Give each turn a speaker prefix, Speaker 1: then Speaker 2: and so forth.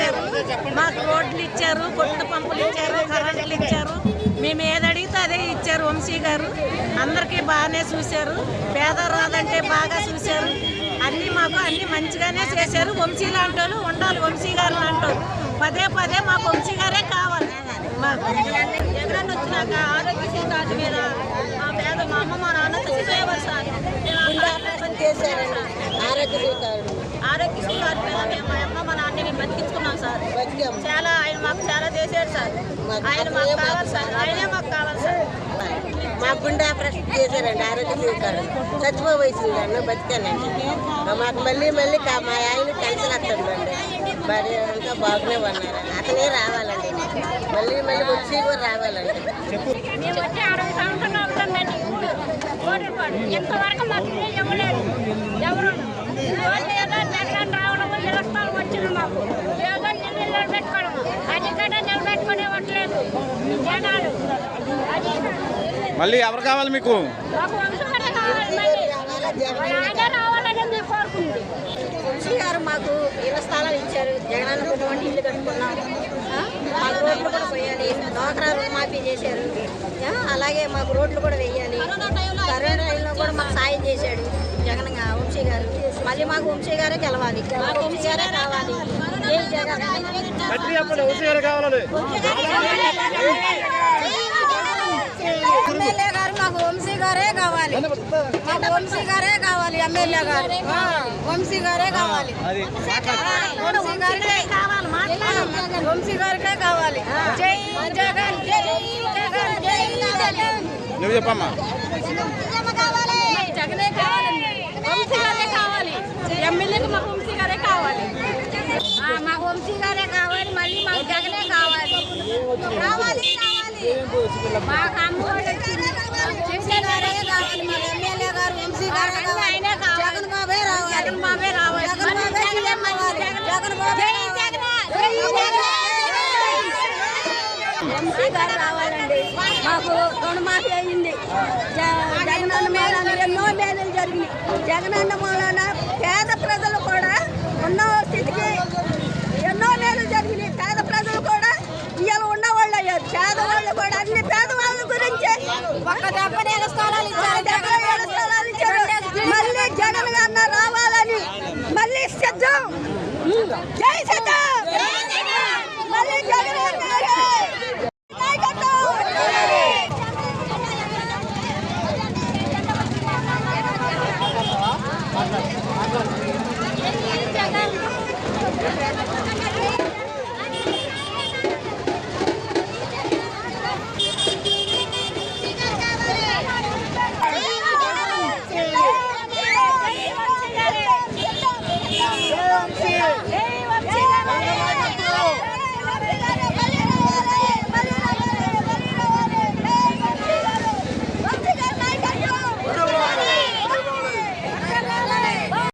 Speaker 1: ఇచ్చారు. మాకు రోడ్లు ఇచ్చారు, కొట్టు పంపులు ఇచ్చారు, కరెంట్లు ఇచ్చారు. మేము ఏది అడిగితే అదే ఇచ్చారు. వంశీ గారు అందరికీ బాగానే చూశారు. పేద రాదంటే బాగా చూశారు. అన్నీ మాకు అన్ని మంచిగానే చేశారు. వంశీ లాంటి వాళ్ళు ఉండాలి. వంశీ గారు లాంటి వాళ్ళు పదే పదే మాకు వంశీ గారే కావాలి. మాకు
Speaker 2: జగన్ వచ్చినాక ఆరోగ్యశ్రీ కార్డు మీద మా పేద మా అమ్మ మా నాన్న చచ్చిపోయేవారు సార్. ఆరోగ్యశ్రీ కార్డు మీద మేము మా అమ్మ మా నాన్నని బతికించుకున్నాం సార్. చాలా ఆయన మాకు చాలా చేశాడు సార్. ఆయన మాకు కావాలి సార్. ఆయనే మాకు కావాలి సార్.
Speaker 3: మా గుండె ఆపరేషన్ చేశారండి. ఆరోగ్యశ్రీ కార్డు చచ్చిపోవలసిందండి, బతికానండి. మాకు మళ్ళీ మా ఆయన టెన్షన్ వస్తుందండి. మరి అంతా బాగానే ఉన్నారు. అతనే రావాలండి. మళ్ళీ వచ్చి కూడా రావాలండి.
Speaker 2: మేము వచ్చి 60 సంవత్సరాలు అవుతుందండి. ఇంతవరకు మాకు ఇవ్వలేదు ఎవరు. జగన్ రావడం నిలస్థానం వచ్చింది మాకు. ఏదో నిలబెట్టుకోవడం అది కూడా నిలబెట్టుకుని ఇవ్వట్లేదు జనాలు.
Speaker 4: మళ్ళీ ఎవరు కావాలి మీకు?
Speaker 2: మాకు వంశకరే కావాలి. మళ్ళీ రావాలని మేము కోరుకుంది.
Speaker 3: వంశీ గారు మాకు ఇళ్ల స్థలాలు ఇచ్చారు. జగన్ ఇల్లు కట్టుకున్నాం. మాకు రోడ్లు కూడా పోయాలి. డోక్రా రుణమాఫీ చేశారు. అలాగే మాకు రోడ్లు కూడా వేయాలి. కరోనా టైంలో కూడా మాకు సాయం చేశాడు జగన్ వంశీ గారు. మళ్ళీ మాకు వంశీ గారే గెలవాలి. మాకు వంశీ గారే కావాలి. ఏం జగన్ ఎమ్మెల్యే గారు మాకు వంశీ గారే కావాలి. మాకు వంశీ గారే కావాలి. ఎమ్మెల్యే గారు వంశీ గారే కావాలి. వంశీ గారికే కావాలి. వంశీ గారికే కావాలి. జై జగన్, జై జగన్, జై జగన్.
Speaker 4: నువ్వు చెప్పమ్మా.
Speaker 2: జగనే కావాలండి. వంశీ గారే కావాలి. ఎమ్మెల్యేకి మాకు వంశీ గారే కావాలి. మాకు వంశీ గారే కావాలి. మళ్ళీ మాకు జగనే కావాలి. కావాలి కావాలి. మాకు అమ్మఒడి వచ్చింది. వంశీ గారే కావాలి. మాకు ఎమ్మెల్యే గారు వంశీ గారే కావాలి. జగన్ బాబే రావాలి. జగన్ బాబే రావాలి. జగన్ బాబే జగన్ బాబే వంశీ గారు రావాలండి. మాకు రుణమాఫీ అయింది. జగనన్న మీద ఎన్నో మేలు జరిగినాయి. జగనన్న మూలన పేద ప్రజలు కూడా ఉన్న స్థితికి ఎన్నో మేలు జరిగినాయి. పేద ప్రజలు కూడా ఇవాళ ఉన్నవాళ్ళు అయ్యారు. పేదవాళ్ళు కూడా అన్ని పేదవాళ్ళ గురించి ఒక 77 స్థలాలు ఇచ్చారు. 77 స్థలాలు ఇచ్చారు. మళ్ళీ జగన్ గారు రావాలని మళ్ళీ సిద్ధం. జై సిద్ధం.